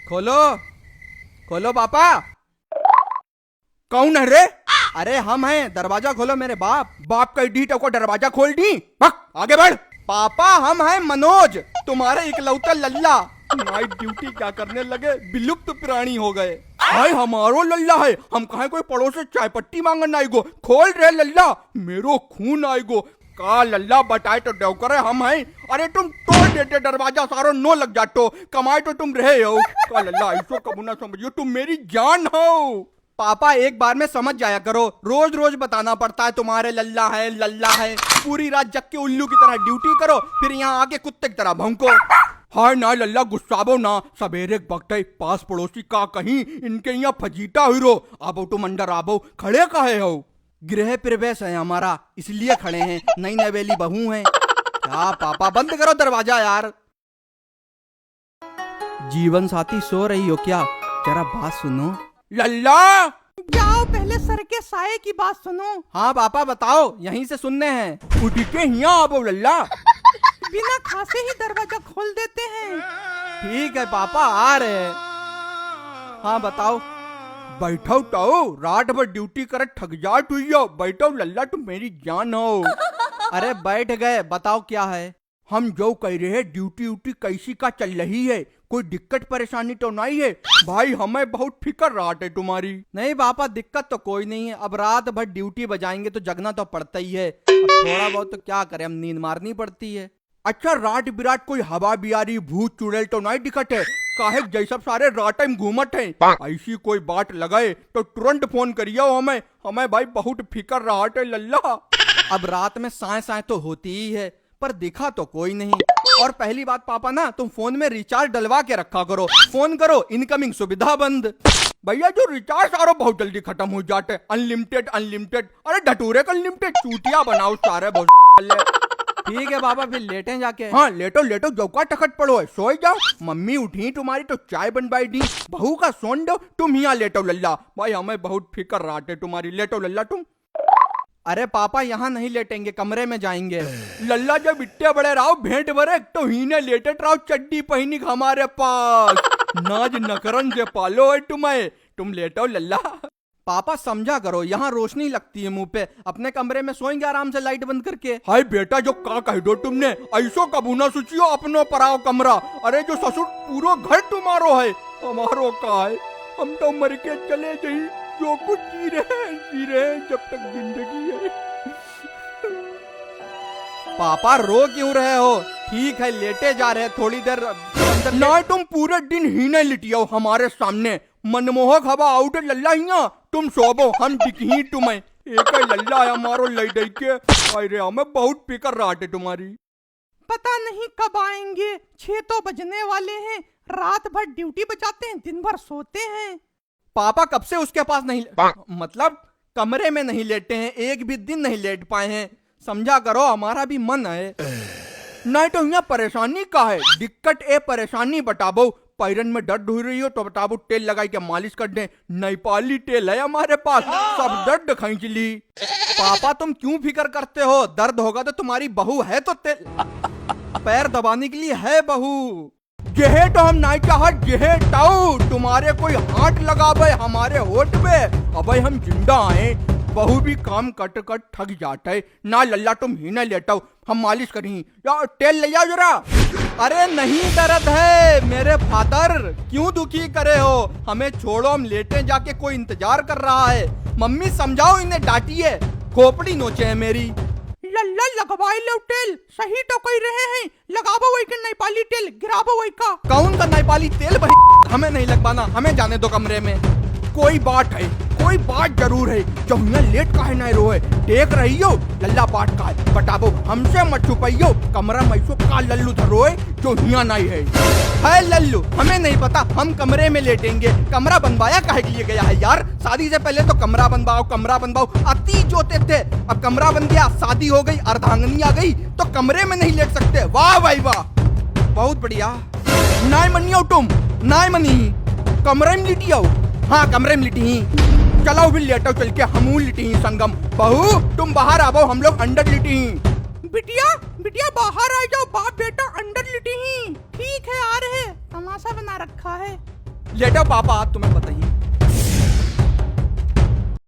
खोलो खोलो पापा। कौन है रे? अरे हम हैं, दरवाजा खोलो मेरे बाप। बाप का डी को दरवाजा खोल दी। आगे बढ़। पापा हम हैं मनोज, तुम्हारे इकलौता लल्ला। नाइट ड्यूटी क्या करने लगे, विलुप्त प्राणी हो गए। भाई हमारो लल्ला है, हम कहे कोई पड़ोस से चाय पट्टी मांगन आएगो। खोल रे लल्ला, मेरो खून आएगो। का लल्ला बताए तो देव करे हम हैं। अरे तुम तोड़ देते दरवाजा, सारो नो लग जातो। कमाए तो तुम रहे हो। का लल्ला ऐसो कबू ना समझियो, तुम मेरी जान हो। पापा एक बार में समझ जाया करो, रोज रोज बताना पड़ता है तुम्हारे लल्ला है लल्ला है। पूरी रात जग के उल्लू की तरह ड्यूटी करो, फिर यहाँ आके कुत्ते की तरह भौंको। हाय ना लल्ला, गुस्साबो ना। सवेरे वक्त है, पास पड़ोसी का कहीं इनके यहाँ फजीता हुई रो। आबो तुम अंदर आबो, खड़े काहे हो? गृह प्रवेश है हमारा, इसलिए खड़े हैं। नई नवेली बहू हैं। क्या पापा, बंद करो दरवाजा यार। जीवन साथी सो रही हो क्या? जरा बात सुनो। लल्ला जाओ, पहले सर के साये की बात सुनो। हाँ पापा बताओ, यहीं से सुनने हैं। उठ के यहाँ आबो लल्ला। बिना खासे ही दरवाजा खोल देते हैं। ठीक है पापा, आ रहे। हाँ बताओ। बैठो तो, रात भर ड्यूटी कर थक जाट हुई हो। बैठो लल्ला, तुम मेरी जान हो। अरे बैठ गए, बताओ क्या है? हम जो कह रहे हैं, ड्यूटी उटी कैसी का चल रही है? कोई दिक्कत परेशानी तो नहीं है? भाई हमें बहुत फिक्र रात है तुम्हारी। नहीं पापा, दिक्कत तो कोई नहीं है। अब रात भर ड्यूटी बजाएंगे तो जगना तो पड़ता ही है। अब थोड़ा बहुत तो क्या करें, हम नींद मारनी पड़ती है। अच्छा रात बिरात कोई हवा बियारी भूत चुड़ैल तो नहीं दिखत है? काहे जैसा सारे रात टाइम घूमत है। ऐसी कोई बात लगाए तो तुरंत फोन करियो हमें। हमें भाई बहुत फिक्र रहा है लल्ला। अब रात में साए साए तो होती ही है, पर दिखा तो कोई नहीं। और पहली बात पापा ना, तुम फोन में रिचार्ज डलवा के रखा करो। फोन करो, इनकमिंग सुविधा बंद। भैया जो रिचार्ज सारो बहुत जल्दी खत्म हो जाते। अनलिमिटेड अनलिमिटेड, अरे डटूरे का अनलिमिटेड चूतिया बनाओ सारे बहुत। ठीक है बाबा, फिर लेटे जाके। हाँ लेटो लेटो, जौका टखट पड़ो है, सोई जाओ। मम्मी उठी तुम्हारी तो चाय बनवाई दी। बहू का सोन दो, तुम यहाँ लेटो लल्ला। भाई हमें बहुत फिक्र राते तुम्हारी। लेटो लल्ला तुम। अरे पापा यहाँ नहीं लेटेंगे, कमरे में जाएंगे। लल्ला जब इतने बड़े रहो भेंट भरे तो हीने लेटे रहो चड्डी पहनी हमारे पास। नाज नकरन से पालो है तुम्हें। तुम लेटो लल्ला। पापा समझा करो, यहाँ रोशनी लगती है मुंह पे। अपने कमरे में सोएंगे आराम से लाइट बंद करके। हाय बेटा, जो का कह दो तुमने, ऐसो कबू ना सोचियो अपनो पराओ कमरा। अरे जो ससुर पूरा घर तुम्हारो है, हमारो का है। हम तो मर के चले जाई, जो कुछ जी रहे जब तक जिंदगी है। पापा रो क्यों रहे हो? ठीक है लेटे जा रहे, थोड़ी देर ना। तुम पूरे दिन ही नहीं लिटियो हमारे सामने। मनमोहक हवा आउट लल्ला हिया। तुम सोबो, हम दिखी तुम्हें। एक लल्ला है हमारो लड़ाई के। अरे हमें बहुत फिक्र रहा है तुम्हारी। पता नहीं कब आएंगे, 6 तो बजने वाले हैं। रात भर ड्यूटी बजाते हैं, दिन भर सोते हैं। पापा कब से उसके पास नहीं, मतलब कमरे में नहीं लेटे हैं, एक भी दिन नहीं लेट पाए हैं। समझा करो, हमारा भी मन है। नहीं तो यहाँ परेशानी का है? दिक्कत ए परेशानी बताबो। पैरन में दर्द हो रही हो तो बताबो, तेल लगाई के मालिश कर दे। नेपाली तेल है हमारे पास, सब दर्द खींच ली। पापा तुम क्यों फिक्र करते हो? दर्द होगा तो तुम्हारी बहू है तो तेल पैर दबाने के लिए है बहू। जेहे तो हम नहीं चाहत, जेहे ताऊ तुम्हारे कोई हाथ लगावे हमारे होठ पे। अबे हम जिंदा आए, बहू भी काम कट कट थक जाता है ना। लल्ला तुम ही न लेटाओ, हम मालिश करी। या तेल ले जाओ जरा। अरे नहीं दर्द है मेरे फादर, क्यों दुखी करे हो? हमें छोड़ो, हम लेटे जाके, कोई इंतजार कर रहा है। मम्मी समझाओ इन्हें, डांटिए। खोपड़ी नोचे है मेरी। लल्ला लगवाई लो तेल, सही तो कह रहे हैं। लगाबो वही का नेपाली तेल, गिराबो वही का। कौन का नेपाली तेल? भाई हमें नहीं लगवाना, हमें जाने दो कमरे में। कोई बात है, कोई बात जरूर है। जो यहाँ लेट काहे नहीं रोए? देख रही हो लल्ला बात का है, बताबो हमसे मत छुपाइयो। कमरा में ऐसो का लल्लू धरोए जो यहाँ नहीं है लल्लू? हमें नहीं पता, हम कमरे में लेटेंगे। कमरा बनवाया काहे के लिए गया है यार? शादी से पहले तो कमरा बनवाओ कमरा बनवाओ अति जोते थे। अब कमरा बन गया, शादी हो गई, अर्धांगनी आ गई तो कमरे में नहीं लेट सकते। वाह भाई वाह, बहुत बढ़िया। नाय मनियो तुम, नाय मनी कमरे में लिटियो। हाँ कमरे में लिटी। चलो भी लेटो, चल के हमू लिटी संगम। बहू तुम बाहर आओ, हम लोग अंदर लिटी। बिटिया बिटिया बाहर आ जाओ, बाप बेटा अंदर लिटी ही। ठीक है आ रहे, तमाशा बना रखा है। लेटो पापा, तुम्हें बताइए